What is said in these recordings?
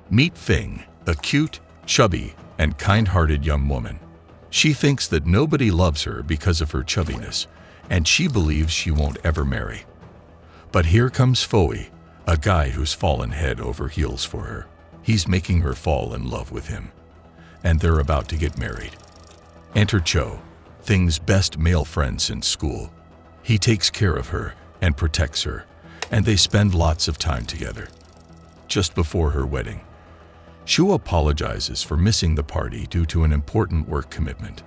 Meet Fing, a cute, chubby, and kind-hearted young woman. She thinks that nobody loves her because of her chubbiness, and she believes she won't ever marry. But here comes Foey, a guy who's fallen head over heels for her. He's making her fall in love with him, and they're about to get married. Enter Cho, Fing's best male friend since school. He takes care of her and protects her, and they spend lots of time together. Just before her wedding, Cho apologizes for missing the party due to an important work commitment.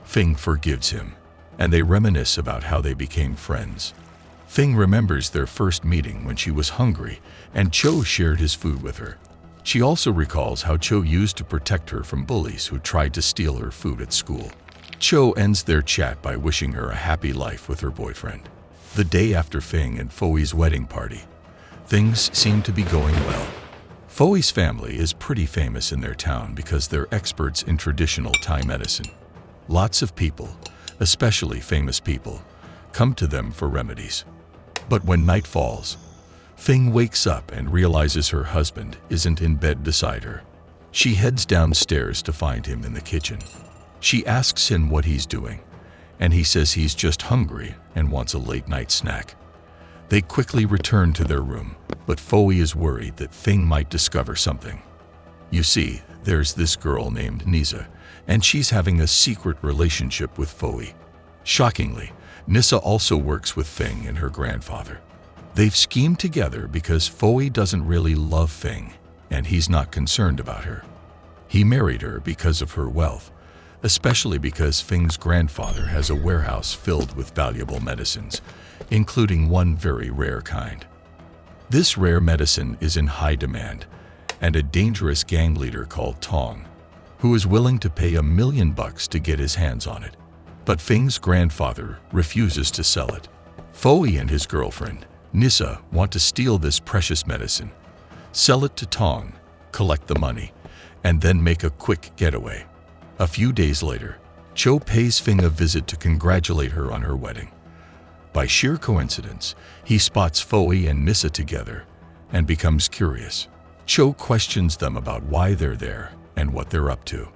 Fing forgives him, and they reminisce about how they became friends. Fing remembers their first meeting when she was hungry, and Cho shared his food with her. She also recalls how Cho used to protect her from bullies who tried to steal her food at school. Cho ends their chat by wishing her a happy life with her boyfriend. The day after Fing and Foey's wedding party, things seem to be going well. Foey's family is pretty famous in their town because they're experts in traditional Thai medicine. Lots of people, especially famous people, come to them for remedies. But when night falls, Fing wakes up and realizes her husband isn't in bed beside her. She heads downstairs to find him in the kitchen. She asks him what he's doing, and he says he's just hungry and wants a late-night snack. They quickly return to their room, but Foey is worried that Fing might discover something. You see, there's this girl named Nisa, and she's having a secret relationship with Foey. Shockingly, Nisa also works with Fing and her grandfather. They've schemed together because Foey doesn't really love Fing, and he's not concerned about her. He married her because of her wealth, especially because Fing's grandfather has a warehouse filled with valuable medicines, including one very rare kind. This rare medicine is in high demand, and a dangerous gang leader called Tong, who is willing to pay $1 million to get his hands on it. But Fing's grandfather refuses to sell it. Foey and his girlfriend, Nisa, want to steal this precious medicine, sell it to Tong, collect the money, and then make a quick getaway. A few days later, Cho pays Fing a visit to congratulate her on her wedding. By sheer coincidence, he spots Foey and Nisa together and becomes curious. Cho questions them about why they're there and what they're up to.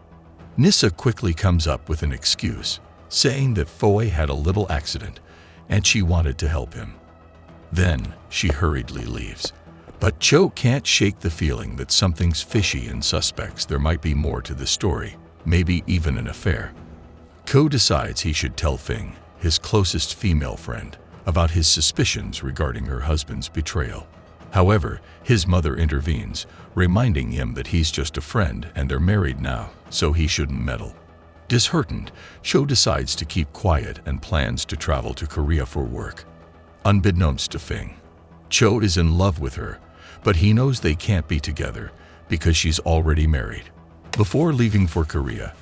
Nisa quickly comes up with an excuse, saying that Foey had a little accident and she wanted to help him. Then she hurriedly leaves. But Cho can't shake the feeling that something's fishy and suspects there might be more to the story, maybe even an affair. Cho decides he should tell Fing, his closest female friend, about his suspicions regarding her husband's betrayal. However, his mother intervenes, reminding him that he's just a friend and they're married now, so he shouldn't meddle. Disheartened, Cho decides to keep quiet and plans to travel to Korea for work. Unbeknownst to Fing, Cho is in love with her, but he knows they can't be together because she's already married. Before leaving for Korea,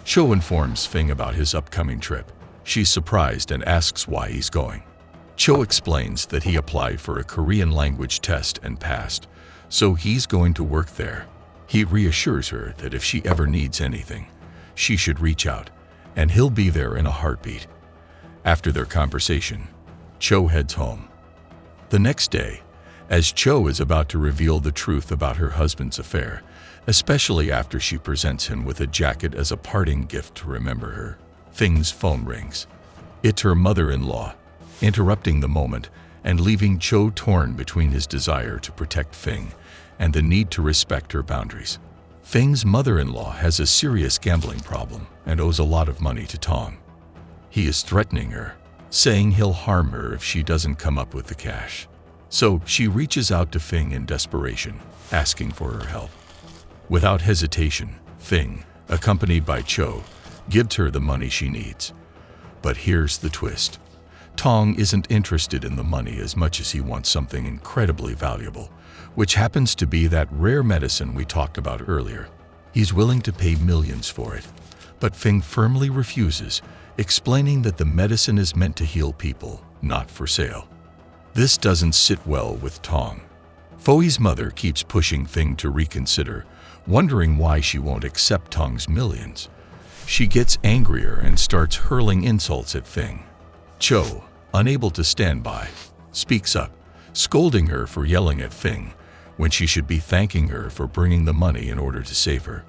Cho informs Fing about his upcoming trip. She's surprised and asks why he's going. Cho explains that he applied for a Korean language test and passed, so he's going to work there. He reassures her that if she ever needs anything, she should reach out, and he'll be there in a heartbeat. After their conversation, Cho heads home. The next day, as Cho is about to reveal the truth about her husband's affair, especially after she presents him with a jacket as a parting gift to remember her, Fing's phone rings. It's her mother-in-law, interrupting the moment and leaving Cho torn between his desire to protect Fing and the need to respect her boundaries. Fing's mother-in-law has a serious gambling problem and owes a lot of money to Tong. He is threatening her, saying he'll harm her if she doesn't come up with the cash. So she reaches out to Fing in desperation, asking for her help. Without hesitation, Fing, accompanied by Cho, gives her the money she needs. But here's the twist. Tong isn't interested in the money as much as he wants something incredibly valuable, which happens to be that rare medicine we talked about earlier. He's willing to pay millions for it, but Fing firmly refuses, explaining that the medicine is meant to heal people, not for sale. This doesn't sit well with Tong. Foey's mother keeps pushing Fing to reconsider, wondering why she won't accept Tong's millions. She gets angrier and starts hurling insults at Fing. Cho, unable to stand by, speaks up, scolding her for yelling at Fing, when she should be thanking her for bringing the money in order to save her.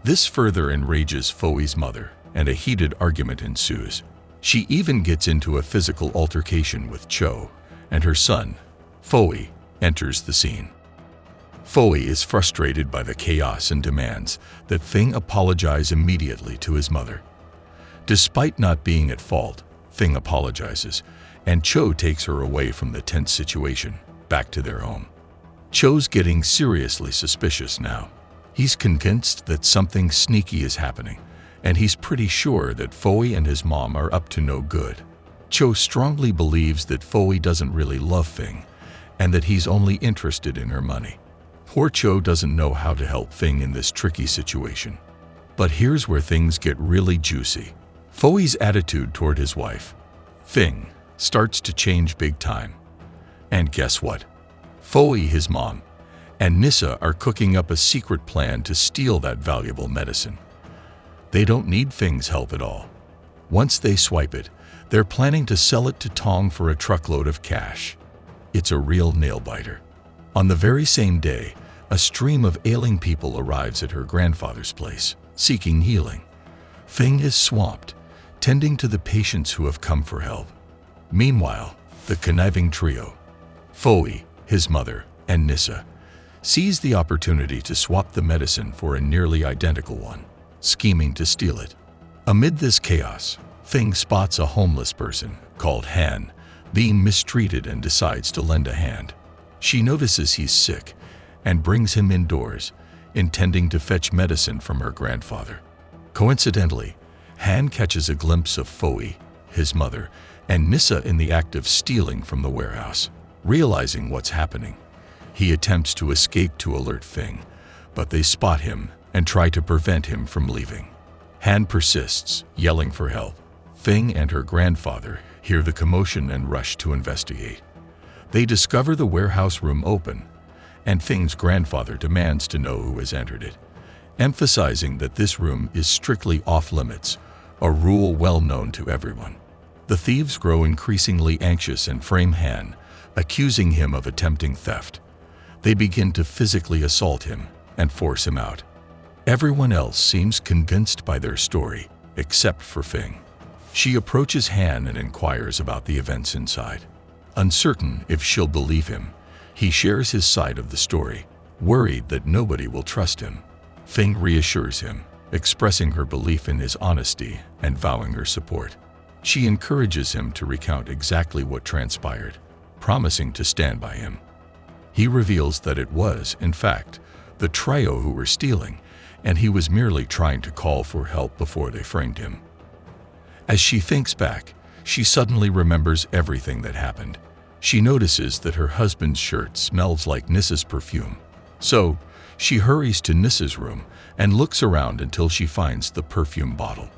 This further enrages Foe's mother, and a heated argument ensues. She even gets into a physical altercation with Cho, and her son, Foe, enters the scene. Foe is frustrated by the chaos and demands that Feng apologize immediately to his mother. Despite not being at fault, Feng apologizes, and Cho takes her away from the tense situation, back to their home. Cho's getting seriously suspicious now. He's convinced that something sneaky is happening, and he's pretty sure that Foe and his mom are up to no good. Cho strongly believes that Foe doesn't really love Feng, and that he's only interested in her money. Poor Cho doesn't know how to help Feng in this tricky situation. But here's where things get really juicy. Foe's attitude toward his wife, Feng, starts to change big time. And guess what? Foe, his mom, and Nissa are cooking up a secret plan to steal that valuable medicine. They don't need Feng's help at all. Once they swipe it, they're planning to sell it to Tong for a truckload of cash. It's a real nail-biter. On the very same day, a stream of ailing people arrives at her grandfather's place, seeking healing. Feng is swamped, tending to the patients who have come for help. Meanwhile, the conniving trio, Foe, his mother, and Nissa, sees the opportunity to swap the medicine for a nearly identical one, scheming to steal it. Amid this chaos, Feng spots a homeless person called Han being mistreated and decides to lend a hand. She notices he's sick and brings him indoors, intending to fetch medicine from her grandfather. Coincidentally, Han catches a glimpse of Foe, his mother, and Nissa in the act of stealing from the warehouse. Realizing what's happening, he attempts to escape to alert Feng, but they spot him and try to prevent him from leaving. Han persists, yelling for help. Feng and her grandfather hear the commotion and rush to investigate. They discover the warehouse room open, and Feng's grandfather demands to know who has entered it, emphasizing that this room is strictly off-limits, a rule well known to everyone. The thieves grow increasingly anxious and frame Han, accusing him of attempting theft. They begin to physically assault him and force him out. Everyone else seems convinced by their story, except for Feng. She approaches Han and inquires about the events inside. Uncertain if she'll believe him, he shares his side of the story, worried that nobody will trust him. Feng reassures him, expressing her belief in his honesty and vowing her support. She encourages him to recount exactly what transpired, promising to stand by him. He reveals that it was, in fact, the trio who were stealing, and he was merely trying to call for help before they framed him. As she thinks back, she suddenly remembers everything that happened. She notices that her husband's shirt smells like Nissa's perfume. So, she hurries to Nissa's room and looks around until she finds the perfume bottle.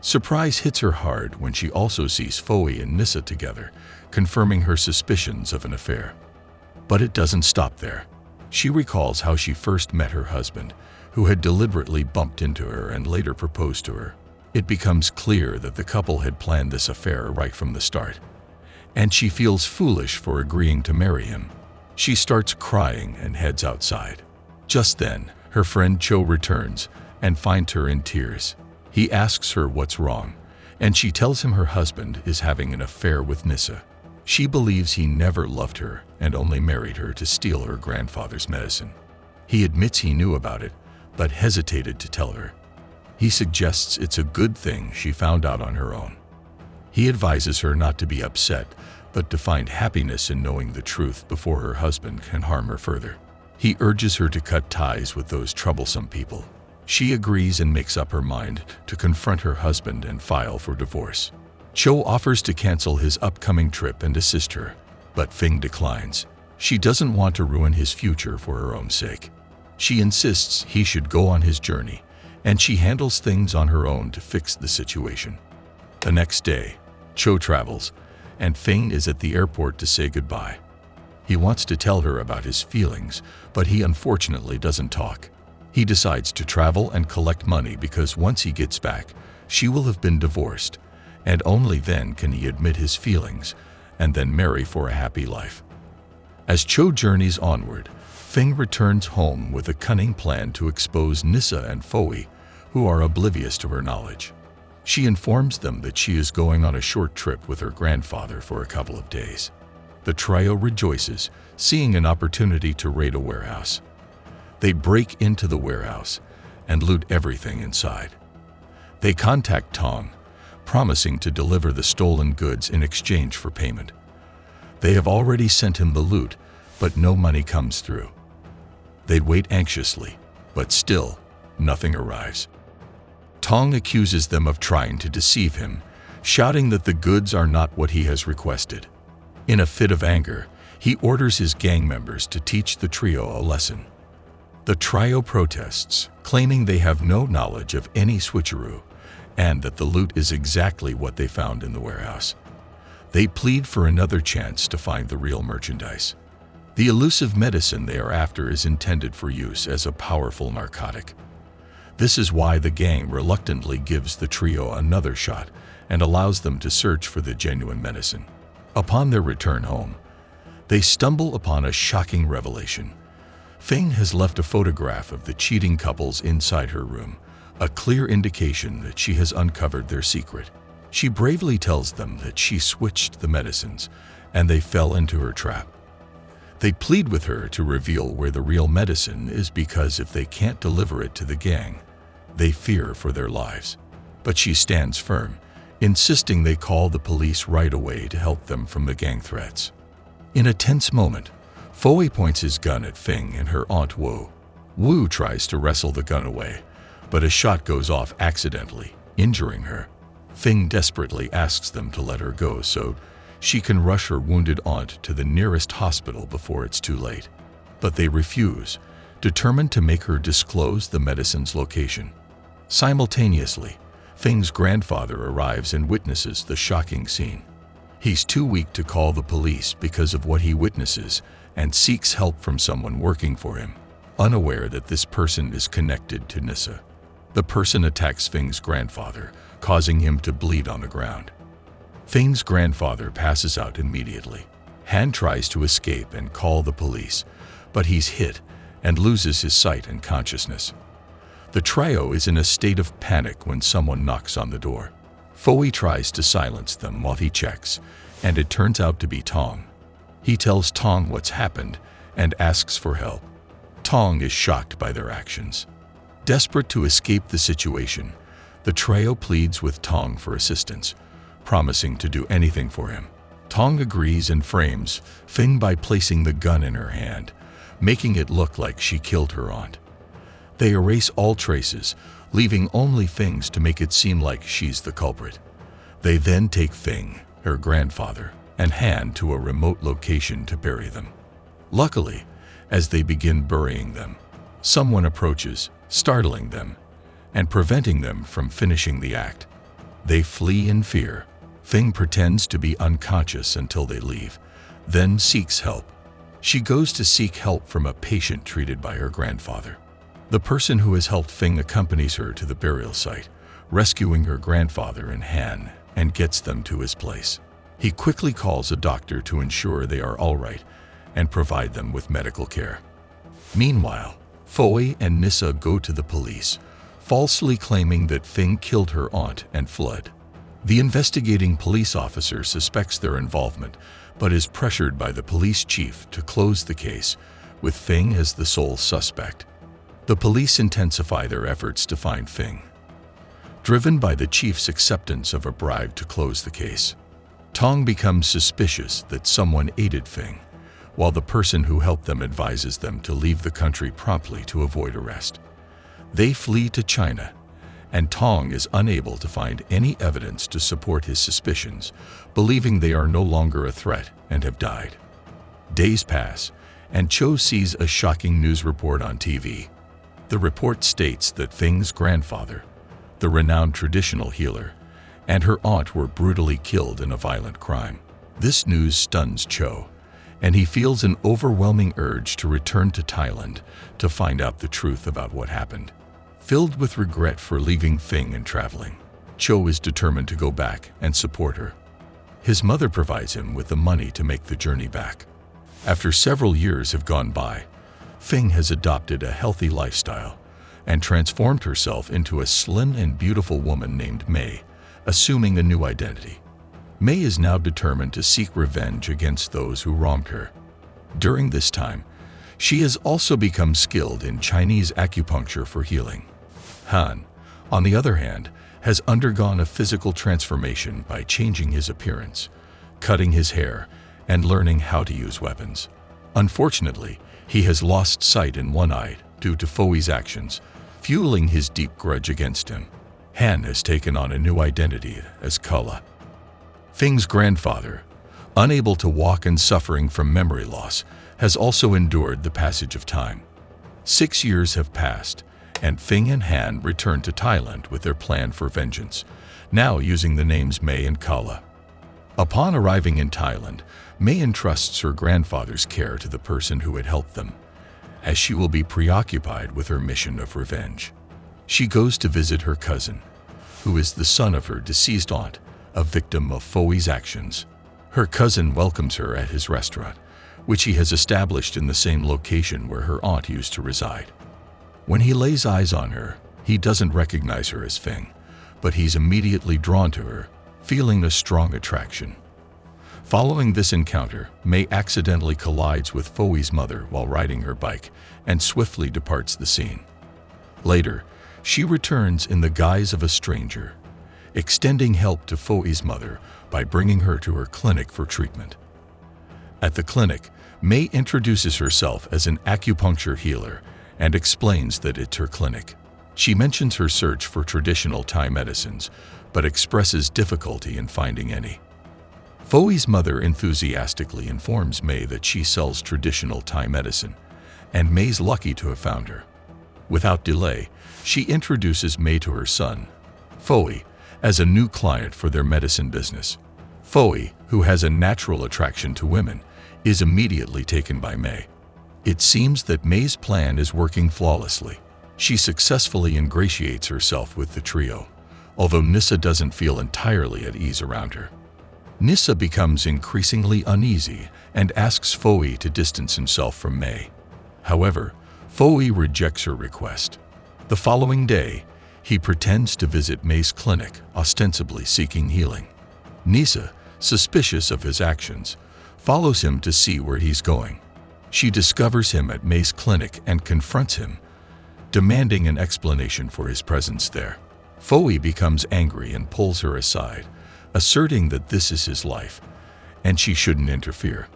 Surprise hits her hard when she also sees Foe and Nissa together, confirming her suspicions of an affair. But it doesn't stop there. She recalls how she first met her husband, who had deliberately bumped into her and later proposed to her. It becomes clear that the couple had planned this affair right from the start, and she feels foolish for agreeing to marry him. She starts crying and heads outside. Just then, her friend Cho returns and finds her in tears. He asks her what's wrong, and she tells him her husband is having an affair with Nissa. She believes he never loved her and only married her to steal her grandfather's medicine. He admits he knew about it, but hesitated to tell her. He suggests it's a good thing she found out on her own. He advises her not to be upset, but to find happiness in knowing the truth before her husband can harm her further. He urges her to cut ties with those troublesome people. She agrees and makes up her mind to confront her husband and file for divorce. Cho offers to cancel his upcoming trip and assist her, but Feng declines. She doesn't want to ruin his future for her own sake. She insists he should go on his journey, and she handles things on her own to fix the situation. The next day, Cho travels, and Feng is at the airport to say goodbye. He wants to tell her about his feelings, but he unfortunately doesn't talk. He decides to travel and collect money because once he gets back, she will have been divorced, and only then can he admit his feelings and then marry for a happy life. As Cho journeys onward, Feng returns home with a cunning plan to expose Nissa and Foe, who are oblivious to her knowledge. She informs them that she is going on a short trip with her grandfather for a couple of days. The trio rejoices, seeing an opportunity to raid a warehouse. They break into the warehouse and loot everything inside. They contact Tong, promising to deliver the stolen goods in exchange for payment. They have already sent him the loot, but no money comes through. They wait anxiously, but still, nothing arrives. Tong accuses them of trying to deceive him, shouting that the goods are not what he has requested. In a fit of anger, he orders his gang members to teach the trio a lesson. The trio protests, claiming they have no knowledge of any switcheroo, and that the loot is exactly what they found in the warehouse. They plead for another chance to find the real merchandise. The elusive medicine they are after is intended for use as a powerful narcotic. This is why the gang reluctantly gives the trio another shot and allows them to search for the genuine medicine. Upon their return home, they stumble upon a shocking revelation. Feng has left a photograph of the cheating couples inside her room, a clear indication that she has uncovered their secret. She bravely tells them that she switched the medicines and they fell into her trap. They plead with her to reveal where the real medicine is because if they can't deliver it to the gang, they fear for their lives. But she stands firm, insisting they call the police right away to help them from the gang threats. In a tense moment, Foe points his gun at Feng and her Aunt Wu. Wu tries to wrestle the gun away, but a shot goes off accidentally, injuring her. Feng desperately asks them to let her go so she can rush her wounded aunt to the nearest hospital before it's too late. But they refuse, determined to make her disclose the medicine's location. Simultaneously, Feng's grandfather arrives and witnesses the shocking scene. He's too weak to call the police because of what he witnesses and seeks help from someone working for him, unaware that this person is connected to Nissa. The person attacks Feng's grandfather, causing him to bleed on the ground. Feng's grandfather passes out immediately. Han tries to escape and call the police, but he's hit and loses his sight and consciousness. The trio is in a state of panic when someone knocks on the door. Foe tries to silence them while he checks, and it turns out to be Tong. He tells Tong what's happened and asks for help. Tong is shocked by their actions. Desperate to escape the situation, the trio pleads with Tong for assistance, promising to do anything for him. Tong agrees and frames Feng by placing the gun in her hand, making it look like she killed her aunt. They erase all traces, leaving only Feng's to make it seem like she's the culprit. They then take Feng, her grandfather, and Han to a remote location to bury them. Luckily, as they begin burying them, someone approaches, startling them and preventing them from finishing the act. They flee in fear. Feng pretends to be unconscious until they leave, then seeks help. She goes to seek help from a patient treated by her grandfather. The person who has helped Feng accompanies her to the burial site, rescuing her grandfather and Han, and gets them to his place. He quickly calls a doctor to ensure they are all right and provide them with medical care. Meanwhile, Foe and Nissa go to the police, falsely claiming that Feng killed her aunt and fled. The investigating police officer suspects their involvement, but is pressured by the police chief to close the case, with Feng as the sole suspect. The police intensify their efforts to find Feng, driven by the chief's acceptance of a bribe to close the case. Tong becomes suspicious that someone aided Feng, while the person who helped them advises them to leave the country promptly to avoid arrest. They flee to China, and Tong is unable to find any evidence to support his suspicions, believing they are no longer a threat and have died. Days pass, and Cho sees a shocking news report on TV. The report states that Feng's grandfather, the renowned traditional healer, and her aunt were brutally killed in a violent crime. This news stuns Cho, and he feels an overwhelming urge to return to Thailand to find out the truth about what happened. Filled with regret for leaving Feng and traveling, Cho is determined to go back and support her. His mother provides him with the money to make the journey back. After several years have gone by, Fing has adopted a healthy lifestyle and transformed herself into a slim and beautiful woman named Mei, assuming a new identity. Mei is now determined to seek revenge against those who wronged her. During this time, she has also become skilled in Chinese acupuncture for healing. Han, on the other hand, has undergone a physical transformation by changing his appearance, cutting his hair, and learning how to use weapons. Unfortunately, he has lost sight in one eye due to Foi's actions, fueling his deep grudge against him. Han has taken on a new identity as Kala. Fing's grandfather, unable to walk and suffering from memory loss, has also endured the passage of time. 6 years have passed, and Fing and Han return to Thailand with their plan for vengeance, now using the names Mei and Kala. Upon arriving in Thailand, Mei entrusts her grandfather's care to the person who had helped them, as she will be preoccupied with her mission of revenge. She goes to visit her cousin, who is the son of her deceased aunt, a victim of Foi's actions. Her cousin welcomes her at his restaurant, which he has established in the same location where her aunt used to reside. When he lays eyes on her, he doesn't recognize her as Fing, but he's immediately drawn to her, feeling a strong attraction. Following this encounter, Mei accidentally collides with Foi's mother while riding her bike and swiftly departs the scene. Later, she returns in the guise of a stranger, extending help to Foi's mother by bringing her to her clinic for treatment. At the clinic, Mei introduces herself as an acupuncture healer and explains that it's her clinic. She mentions her search for traditional Thai medicines, but expresses difficulty in finding any. Foi's mother enthusiastically informs Mei that she sells traditional Thai medicine, and Mei's lucky to have found her. Without delay, she introduces Mei to her son, Foi, as a new client for their medicine business. Foi, who has a natural attraction to women, is immediately taken by Mei. It seems that Mei's plan is working flawlessly. She successfully ingratiates herself with the trio, although Nissa doesn't feel entirely at ease around her. Nissa becomes increasingly uneasy and asks Foi to distance himself from Mei. However, Foi rejects her request. The following day, he pretends to visit Mei's clinic, ostensibly seeking healing. Nissa, suspicious of his actions, follows him to see where he's going. She discovers him at Mei's clinic and confronts him, demanding an explanation for his presence there. Foi becomes angry and pulls her aside, asserting that this is his life, and she shouldn't interfere.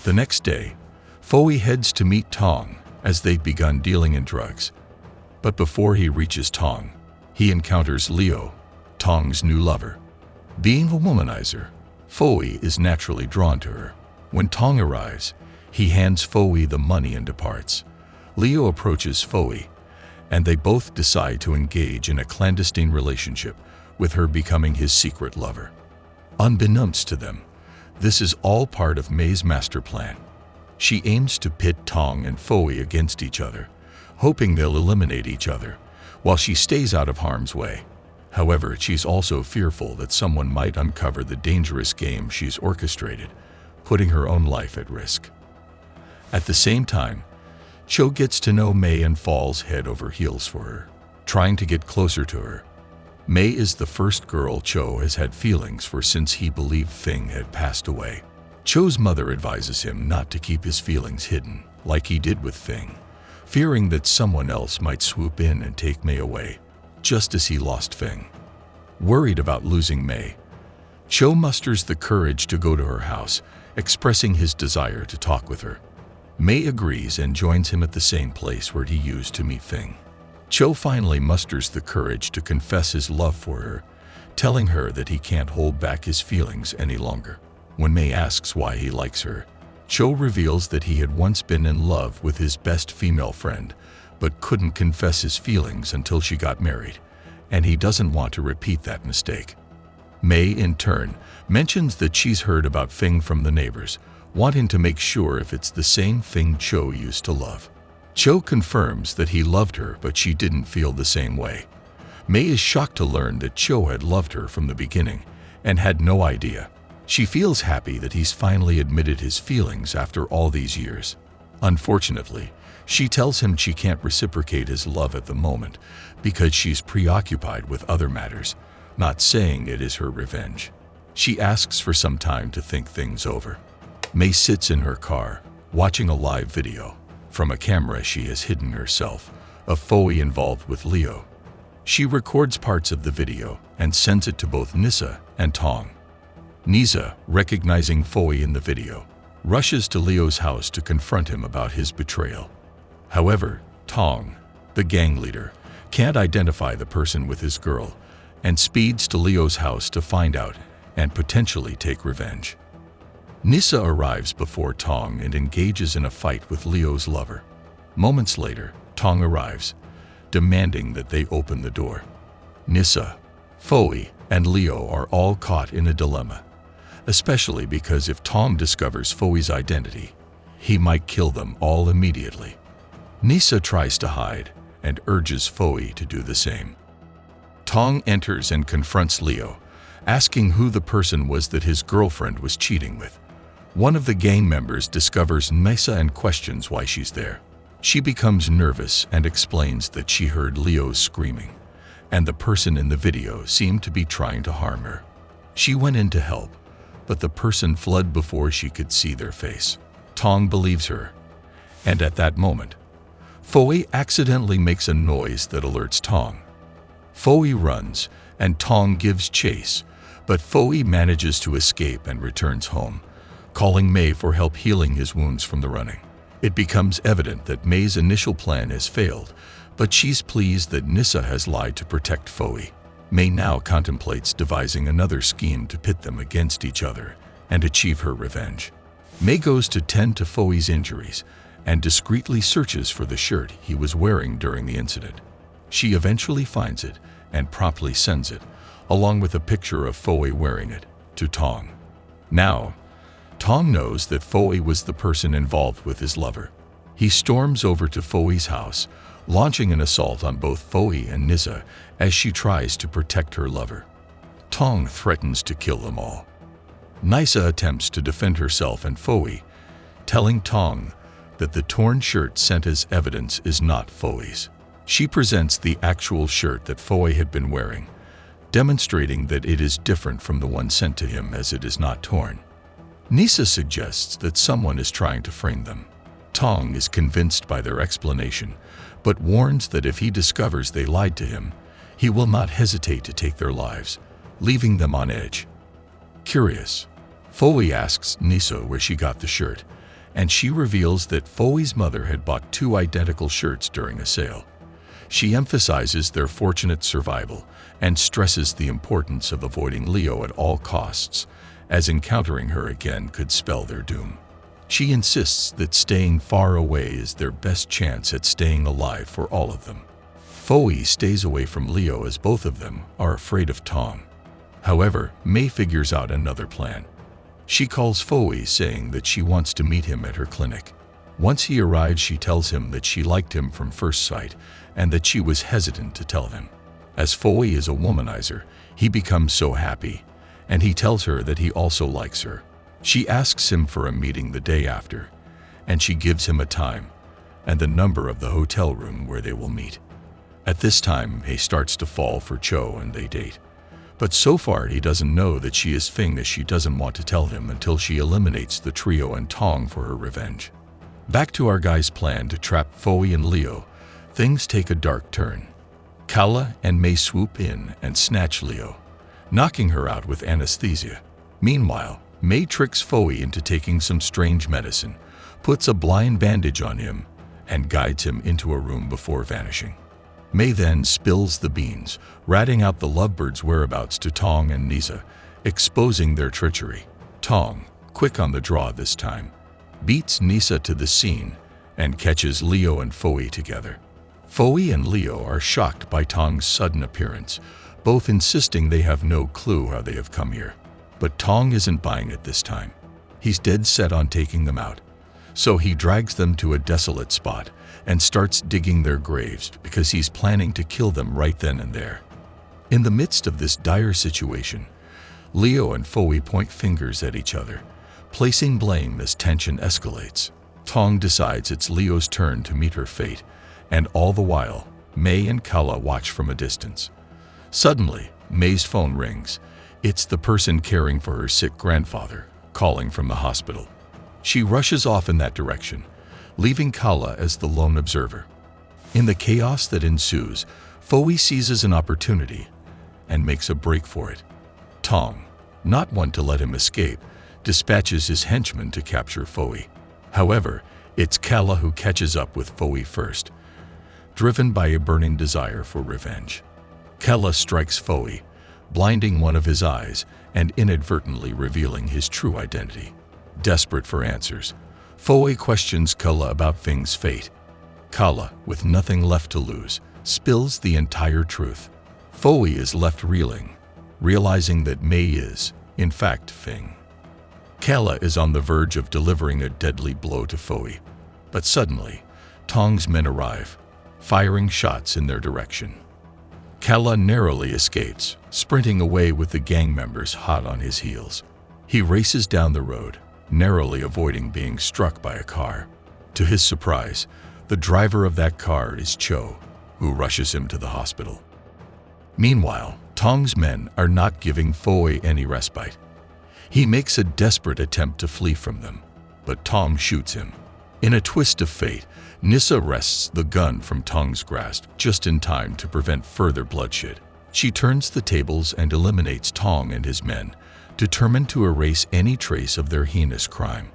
The next day, Foi heads to meet Tong as they've begun dealing in drugs. But before he reaches Tong, he encounters Leo, Tong's new lover. Being a womanizer, Foi is naturally drawn to her. When Tong arrives, he hands Foi the money and departs. Leo approaches Foi, and they both decide to engage in a clandestine relationship, with her becoming his secret lover. Unbeknownst to them, this is all part of Mei's master plan. She aims to pit Tong and Foi against each other, hoping they'll eliminate each other, while she stays out of harm's way. However, she's also fearful that someone might uncover the dangerous game she's orchestrated, putting her own life at risk. At the same time, Cho gets to know Mei and falls head over heels for her, trying to get closer to her. Mei is the first girl Cho has had feelings for since he believed Fing had passed away. Cho's mother advises him not to keep his feelings hidden, like he did with Fing, fearing that someone else might swoop in and take Mei away, just as he lost Fing. Worried about losing Mei, Cho musters the courage to go to her house, expressing his desire to talk with her. Mei agrees and joins him at the same place where he used to meet Fing. Cho finally musters the courage to confess his love for her, telling her that he can't hold back his feelings any longer. When Mei asks why he likes her, Cho reveals that he had once been in love with his best female friend, but couldn't confess his feelings until she got married, and he doesn't want to repeat that mistake. Mei, in turn, mentions that she's heard about Fing from the neighbors, wanting to make sure if it's the same Fing Cho used to love. Cho confirms that he loved her, but she didn't feel the same way. Mei is shocked to learn that Cho had loved her from the beginning and had no idea. She feels happy that he's finally admitted his feelings after all these years. Unfortunately, She tells him she can't reciprocate his love at the moment because she's preoccupied with other matters, not saying it is her revenge. She asks for some time to think things over. May sits in her car, watching a live video from a camera she has hidden herself of Foe involved with Leo. She records parts of the video and sends it to both Nisa and Tong. Nisa, recognizing Foe in the video, rushes to Leo's house to confront him about his betrayal. However, Tong, the gang leader, can't identify the person with his girl and speeds to Leo's house to find out and potentially take revenge. Nisa arrives before Tong and engages in a fight with Leo's lover. Moments later, Tong arrives, demanding that they open the door. Nisa, Foe, and Leo are all caught in a dilemma, especially because if Tong discovers Foe's identity, he might kill them all immediately. Nisa tries to hide and urges Foe to do the same. Tong enters and confronts Leo, asking who the person was that his girlfriend was cheating with. One of the gang members discovers Nisa and questions why she's there. She becomes nervous and explains that she heard Leo screaming, and the person in the video seemed to be trying to harm her. She went in to help, but the person fled before she could see their face. Tong believes her, and at that moment, Foe accidentally makes a noise that alerts Tong. Foe runs, and Tong gives chase, but Foe manages to escape and returns home, calling May for help healing his wounds from the running. It becomes evident that May's initial plan has failed, but she's pleased that Nisa has lied to protect Foe. May now contemplates devising another scheme to pit them against each other and achieve her revenge. May goes to tend to Foe's injuries and discreetly searches for the shirt he was wearing during the incident. She eventually finds it and promptly sends it, along with a picture of Foe wearing it, to Tong. Now, Tong knows that Foe was the person involved with his lover. He storms over to Foe's house, launching an assault on both Foe and Nisa as she tries to protect her lover. Tong threatens to kill them all. Nisa attempts to defend herself and Foe, telling Tong that the torn shirt sent as evidence is not Foe's. She presents the actual shirt that Foe had been wearing, demonstrating that it is different from the one sent to him as it is not torn. Nisa suggests that someone is trying to frame them. Tong is convinced by their explanation, but warns that if he discovers they lied to him, he will not hesitate to take their lives, leaving them on edge. Curious, Foe asks Nisa where she got the shirt, and she reveals that Foe's mother had bought 2 identical shirts during a sale. She emphasizes their fortunate survival and stresses the importance of avoiding Leo at all costs, as encountering her again could spell their doom. She insists that staying far away is their best chance at staying alive for all of them. Foe stays away from Leo as both of them are afraid of Tong. However, May figures out another plan. She calls Foe, saying that she wants to meet him at her clinic. Once he arrives, she tells him that she liked him from first sight and that she was hesitant to tell him. As Foe is a womanizer, he becomes so happy, and he tells her that he also likes her. She asks him for a meeting the day after, and she gives him a time and the number of the hotel room where they will meet. At this time, he starts to fall for Cho and they date. But so far, he doesn't know that she is Fing, as she doesn't want to tell him until she eliminates the trio and Tong for her revenge. Back to our guy's plan to trap Foe and Leo, things take a dark turn. Kala and May swoop in and snatch Leo, knocking her out with anesthesia. Meanwhile, May tricks Foe into taking some strange medicine, puts a blind bandage on him, and guides him into a room before vanishing. May then spills the beans, ratting out the lovebirds' whereabouts to Tong and Nisa, exposing their treachery. Tong, quick on the draw this time, beats Nisa to the scene and catches Leo and Foe together. Foe and Leo are shocked by Tong's sudden appearance, both insisting they have no clue how they have come here. But Tong isn't buying it this time. He's dead set on taking them out, so he drags them to a desolate spot and starts digging their graves because he's planning to kill them right then and there. In the midst of this dire situation, Leo and Foe point fingers at each other, placing blame as tension escalates. Tong decides it's Leo's turn to meet her fate, and all the while, May and Kala watch from a distance. Suddenly, May's phone rings. It's the person caring for her sick grandfather, calling from the hospital. She rushes off in that direction, leaving Kala as the lone observer. In the chaos that ensues, Foey seizes an opportunity and makes a break for it. Tong, not one to let him escape, dispatches his henchmen to capture Foey. However, it's Kala who catches up with Foey first, driven by a burning desire for revenge. Kala strikes Foey, blinding one of his eyes and inadvertently revealing his true identity. Desperate for answers, Foey questions Kala about Fing's fate. Kala, with nothing left to lose, spills the entire truth. Foey is left reeling, realizing that May is, in fact, Fing. Kala is on the verge of delivering a deadly blow to Foey, but suddenly, Tong's men arrive, firing shots in their direction. Kala narrowly escapes, sprinting away with the gang members hot on his heels. He races down the road, narrowly avoiding being struck by a car. To his surprise, the driver of that car is Cho, who rushes him to the hospital. Meanwhile, Tong's men are not giving Foey any respite. He makes a desperate attempt to flee from them, but Tong shoots him. In a twist of fate, Nissa wrests the gun from Tong's grasp just in time to prevent further bloodshed. She turns the tables and eliminates Tong and his men, determined to erase any trace of their heinous crime.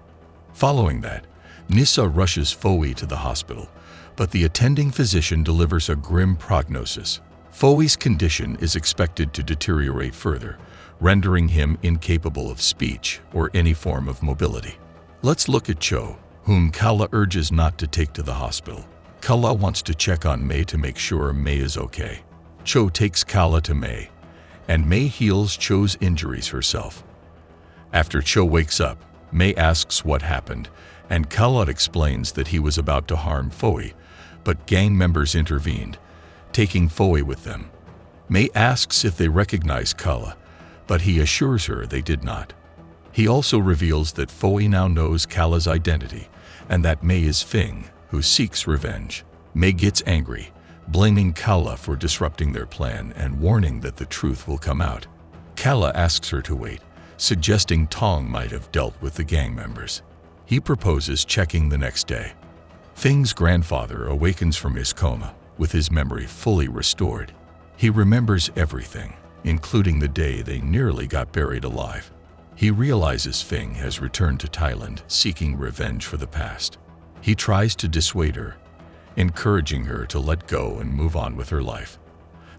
Following that, Nissa rushes Foey to the hospital, but the attending physician delivers a grim prognosis. Foey's condition is expected to deteriorate further, rendering him incapable of speech or any form of mobility. Let's look at Cho, whom Kala urges not to take to the hospital. Kala wants to check on May to make sure May is okay. Cho takes Kala to May, and May heals Cho's injuries herself. After Cho wakes up, May asks what happened, and Kala explains that he was about to harm Foey, but gang members intervened, taking Foey with them. May asks if they recognize Kala, but he assures her they did not. He also reveals that Foey now knows Kala's identity and that May is Fing, who seeks revenge. May gets angry, blaming Kala for disrupting their plan and warning that the truth will come out. Kala asks her to wait, suggesting Tong might have dealt with the gang members. He proposes checking the next day. Fing's grandfather awakens from his coma, with his memory fully restored. He remembers everything, including the day they nearly got buried alive. He realizes Fing has returned to Thailand, seeking revenge for the past. He tries to dissuade her, encouraging her to let go and move on with her life.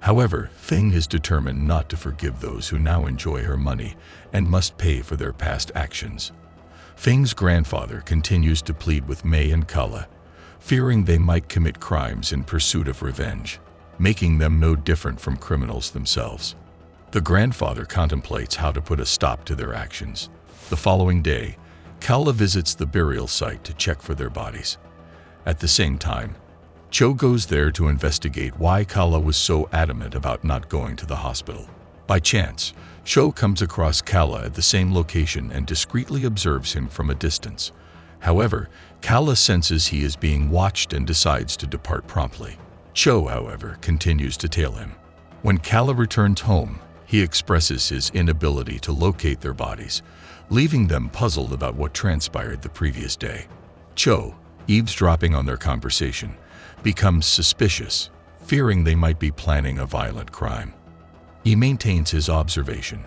However, Fing is determined not to forgive those who now enjoy her money and must pay for their past actions. Fing's grandfather continues to plead with May and Kala, fearing they might commit crimes in pursuit of revenge, making them no different from criminals themselves. The grandfather contemplates how to put a stop to their actions. The following day, Kala visits the burial site to check for their bodies. At the same time, Cho goes there to investigate why Kala was so adamant about not going to the hospital. By chance, Cho comes across Kala at the same location and discreetly observes him from a distance. However, Kala senses he is being watched and decides to depart promptly. Cho, however, continues to tail him. When Kala returns home, he expresses his inability to locate their bodies, leaving them puzzled about what transpired the previous day. Cho, eavesdropping on their conversation, becomes suspicious, fearing they might be planning a violent crime. He maintains his observation,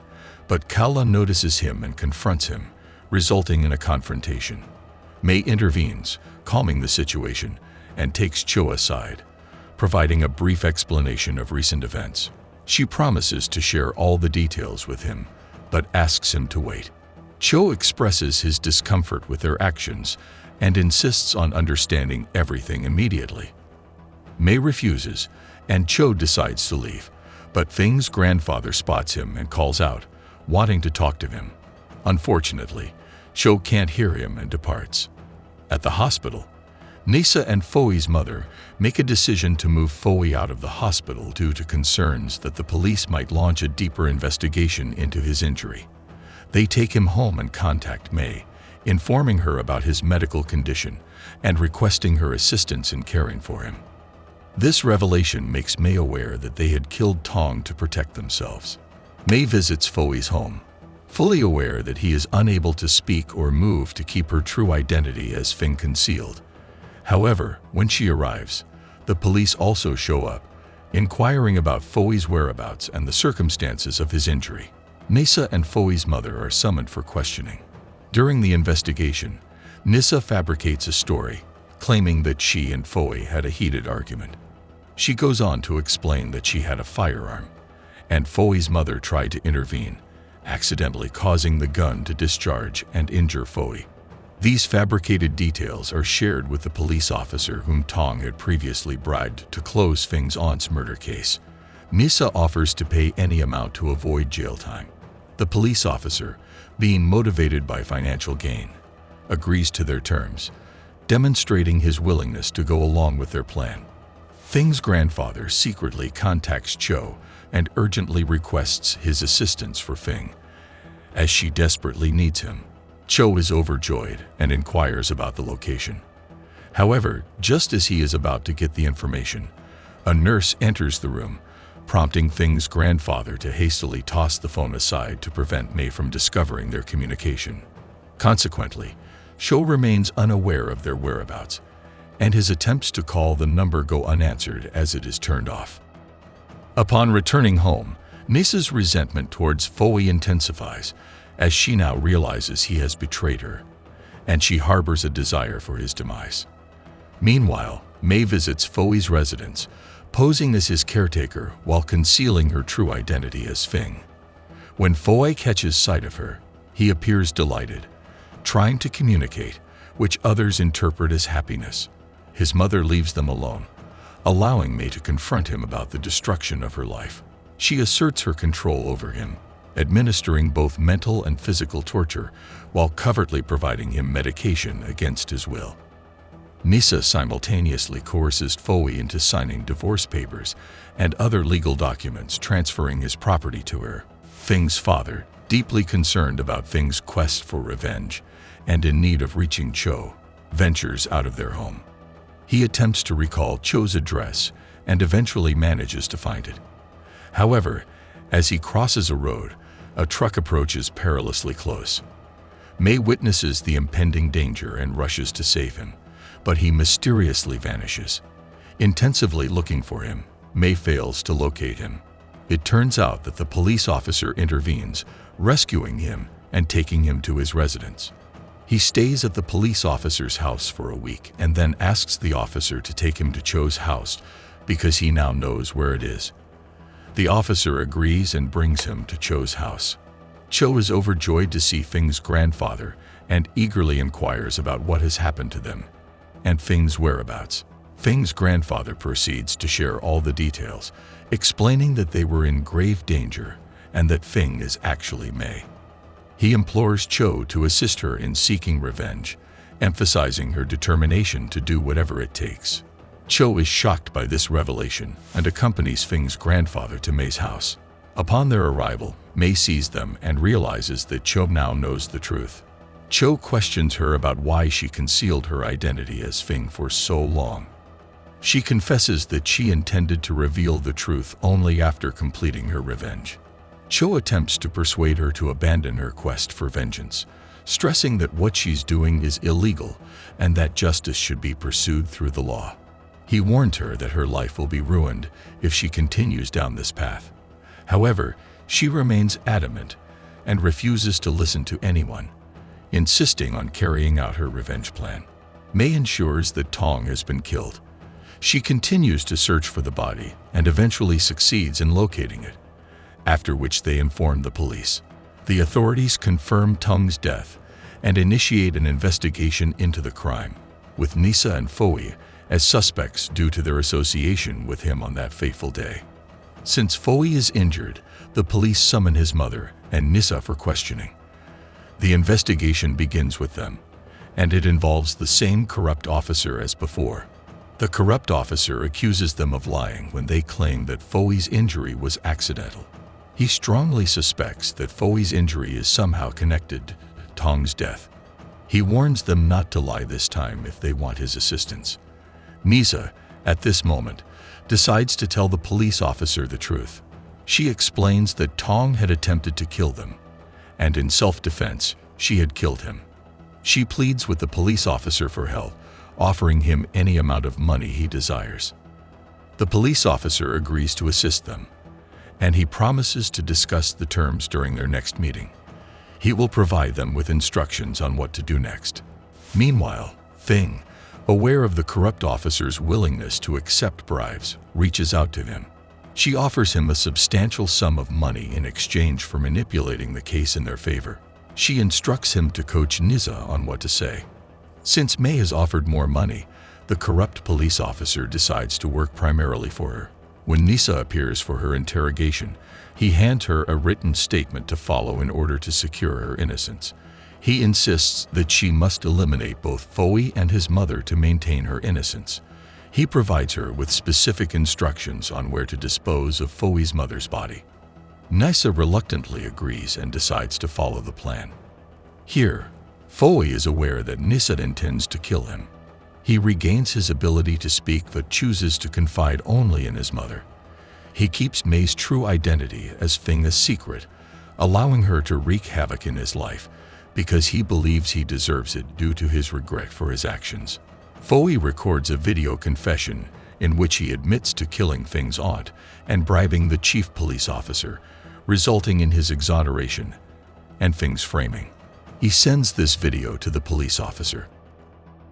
but Kala notices him and confronts him, resulting in a confrontation. May intervenes, calming the situation, and takes Cho aside, providing a brief explanation of recent events. She promises to share all the details with him, but asks him to wait. Cho expresses his discomfort with their actions and insists on understanding everything immediately. May refuses, and Cho decides to leave, but Fing's grandfather spots him and calls out, wanting to talk to him. Unfortunately, Cho can't hear him and departs. At the hospital, Nissa and Foey's mother make a decision to move Foey out of the hospital due to concerns that the police might launch a deeper investigation into his injury. They take him home and contact May, informing her about his medical condition and requesting her assistance in caring for him. This revelation makes May aware that they had killed Tong to protect themselves. May visits Foi's home, fully aware that he is unable to speak or move to keep her true identity as Feng concealed. However, when she arrives, the police also show up, inquiring about Foi's whereabouts and the circumstances of his injury. Nisa and Foi's mother are summoned for questioning. During the investigation, Nisa fabricates a story, claiming that she and Foi had a heated argument. She goes on to explain that she had a firearm, and Foi's mother tried to intervene, accidentally causing the gun to discharge and injure Foi. These fabricated details are shared with the police officer whom Tong had previously bribed to close Feng's aunt's murder case. Nisa offers to pay any amount to avoid jail time. The police officer, being motivated by financial gain, agrees to their terms, demonstrating his willingness to go along with their plan. Feng's grandfather secretly contacts Cho and urgently requests his assistance for Feng, as she desperately needs him. Cho is overjoyed and inquires about the location. However, just as he is about to get the information, a nurse enters the room, prompting Feng's grandfather to hastily toss the phone aside to prevent May from discovering their communication. Consequently, Cho remains unaware of their whereabouts, and his attempts to call the number go unanswered as it is turned off. Upon returning home, Nisa's resentment towards Foi intensifies, as she now realizes he has betrayed her, and she harbors a desire for his demise. Meanwhile, May visits Foi's residence, posing as his caretaker while concealing her true identity as Feng. When Foi catches sight of her, he appears delighted, trying to communicate, which others interpret as happiness. His mother leaves them alone, allowing May to confront him about the destruction of her life. She asserts her control over him, administering both mental and physical torture while covertly providing him medication against his will. Nisa simultaneously coerces Foi into signing divorce papers and other legal documents transferring his property to her. Feng's father, deeply concerned about Feng's quest for revenge and in need of reaching Cho, ventures out of their home. He attempts to recall Cho's address and eventually manages to find it. However, as he crosses a road, a truck approaches perilously close. May witnesses the impending danger and rushes to save him, but he mysteriously vanishes. Intensively looking for him, May fails to locate him. It turns out that the police officer intervenes, rescuing him and taking him to his residence. He stays at the police officer's house for a week and then asks the officer to take him to Cho's house because he now knows where it is. The officer agrees and brings him to Cho's house. Cho is overjoyed to see Feng's grandfather and eagerly inquires about what has happened to them and Feng's whereabouts. Feng's grandfather proceeds to share all the details, explaining that they were in grave danger and that Feng is actually May. He implores Cho to assist her in seeking revenge, emphasizing her determination to do whatever it takes. Cho is shocked by this revelation and accompanies Feng's grandfather to May's house. Upon their arrival, May sees them and realizes that Cho now knows the truth. Cho questions her about why she concealed her identity as Feng for so long. She confesses that she intended to reveal the truth only after completing her revenge. Cho attempts to persuade her to abandon her quest for vengeance, stressing that what she's doing is illegal and that justice should be pursued through the law. He warned her that her life will be ruined if she continues down this path. However, she remains adamant and refuses to listen to anyone, insisting on carrying out her revenge plan. May ensures that Tong has been killed. She continues to search for the body and eventually succeeds in locating it, after which they inform the police. The authorities confirm Tong's death and initiate an investigation into the crime, with Nisa and Foi as suspects due to their association with him on that fateful day. Since Foi is injured, the police summon his mother and Nisa for questioning. The investigation begins with them, and it involves the same corrupt officer as before. The corrupt officer accuses them of lying when they claim that Foi's injury was accidental. He strongly suspects that Foi's injury is somehow connected to Tong's death. He warns them not to lie this time if they want his assistance. Nisa, at this moment, decides to tell the police officer the truth. She explains that Tong had attempted to kill them, and in self-defense, she had killed him. She pleads with the police officer for help, offering him any amount of money he desires. The police officer agrees to assist them, and he promises to discuss the terms during their next meeting. He will provide them with instructions on what to do next. Meanwhile, Feng, aware of the corrupt officer's willingness to accept bribes, reaches out to him. She offers him a substantial sum of money in exchange for manipulating the case in their favor. She instructs him to coach Nisa on what to say. Since May has offered more money, the corrupt police officer decides to work primarily for her. When Nisa appears for her interrogation, he hands her a written statement to follow in order to secure her innocence. He insists that she must eliminate both Foey and his mother to maintain her innocence. He provides her with specific instructions on where to dispose of Foey's mother's body. Nisa reluctantly agrees and decides to follow the plan. Here, Foey is aware that Nisa intends to kill him. He regains his ability to speak but chooses to confide only in his mother. He keeps May's true identity as Feng a secret, allowing her to wreak havoc in his life because he believes he deserves it due to his regret for his actions. Foey records a video confession in which he admits to killing Feng's aunt and bribing the chief police officer, resulting in his exoneration and Feng's framing. He sends this video to the police officer.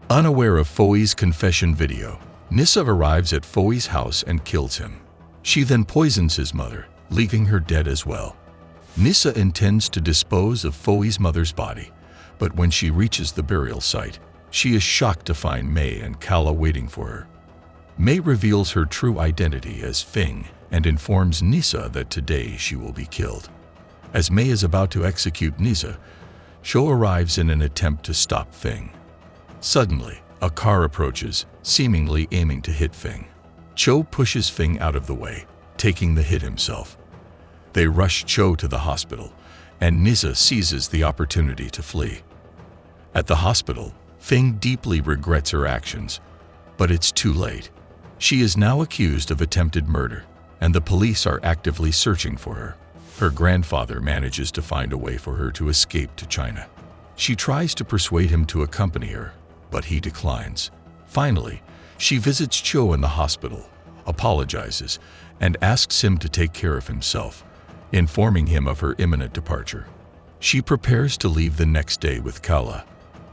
Unaware of Foey's confession video, Nisa arrives at Foey's house and kills him. She then poisons his mother, leaving her dead as well. Nisa intends to dispose of Foey's mother's body, but when she reaches the burial site, she is shocked to find May and Kala waiting for her. May reveals her true identity as Feng and informs Nisa that today she will be killed. As May is about to execute Nisa, Cho arrives in an attempt to stop Feng. Suddenly, a car approaches, seemingly aiming to hit Feng. Cho pushes Feng out of the way, taking the hit himself. They rush Cho to the hospital, and Nisa seizes the opportunity to flee. At the hospital, Feng deeply regrets her actions, but it's too late. She is now accused of attempted murder, and the police are actively searching for her. Her grandfather manages to find a way for her to escape to China. She tries to persuade him to accompany her, but he declines. Finally, she visits Cho in the hospital, apologizes, and asks him to take care of himself, informing him of her imminent departure. She prepares to leave the next day with Kala.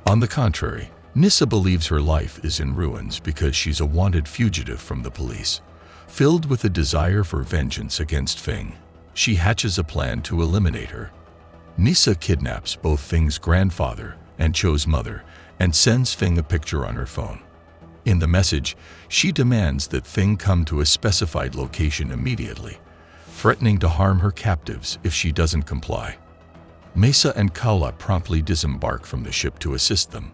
On the contrary, Nisa believes her life is in ruins because she's a wanted fugitive from the police. Filled with a desire for vengeance against Feng, she hatches a plan to eliminate her. Nisa kidnaps both Feng's grandfather and Cho's mother and sends Feng a picture on her phone. In the message, she demands that Feng come to a specified location immediately, threatening to harm her captives if she doesn't comply. Mesa and Kala promptly disembark from the ship to assist them,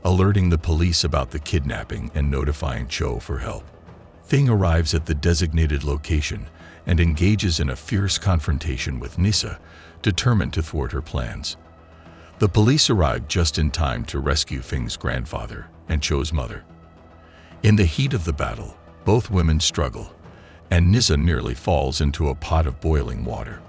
alerting the police about the kidnapping and notifying Cho for help. Feng arrives at the designated location and engages in a fierce confrontation with Nisa, determined to thwart her plans. The police arrive just in time to rescue Feng's grandfather and Cho's mother. In the heat of the battle, both women struggle, and Nisa nearly falls into a pot of boiling water.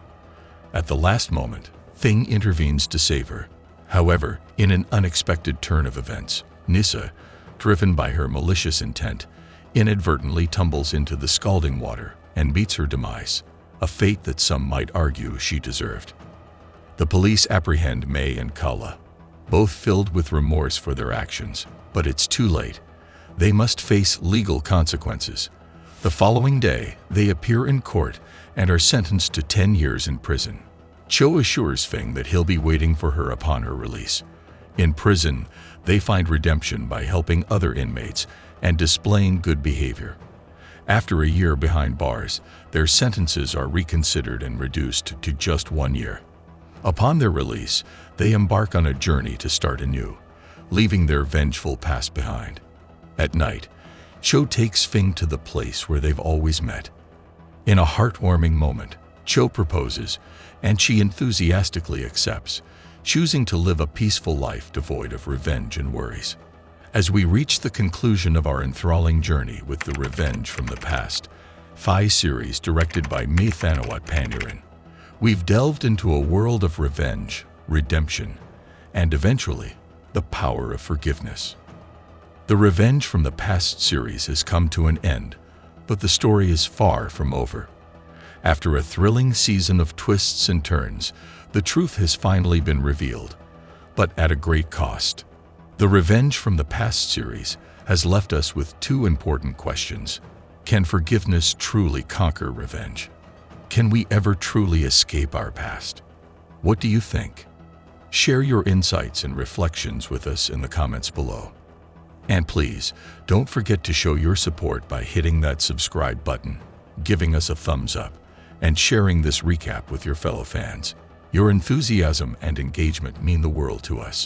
At the last moment, Feng intervenes to save her. However, in an unexpected turn of events, Nisa, driven by her malicious intent, inadvertently tumbles into the scalding water and meets her demise, a fate that some might argue she deserved. The police apprehend May and Kala, both filled with remorse for their actions, but it's too late. They must face legal consequences. The following day, they appear in court and are sentenced to 10 years in prison. Cho assures Feng that he'll be waiting for her upon her release. In prison, they find redemption by helping other inmates and displaying good behavior. After a year behind bars, their sentences are reconsidered and reduced to just 1 year. Upon their release, they embark on a journey to start anew, leaving their vengeful past behind. At night, Cho takes Feng to the place where they've always met. In a heartwarming moment, Cho proposes, and she enthusiastically accepts. choosing to live a peaceful life devoid of revenge and worries. As we reach the conclusion of our enthralling journey with the Revenge from the Past series directed by me, Thanawat Panyaran, we've delved into a world of revenge, redemption, and eventually, the power of forgiveness. The Revenge from the Past series has come to an end, but the story is far from over. After a thrilling season of twists and turns, the truth has finally been revealed, but at a great cost. The Revenge from the Past series has left us with two important questions. Can forgiveness truly conquer revenge? Can we ever truly escape our past? What do you think? Share your insights and reflections with us in the comments below. And please, don't forget to show your support by hitting that subscribe button, giving us a thumbs up, and sharing this recap with your fellow fans. Your enthusiasm and engagement mean the world to us.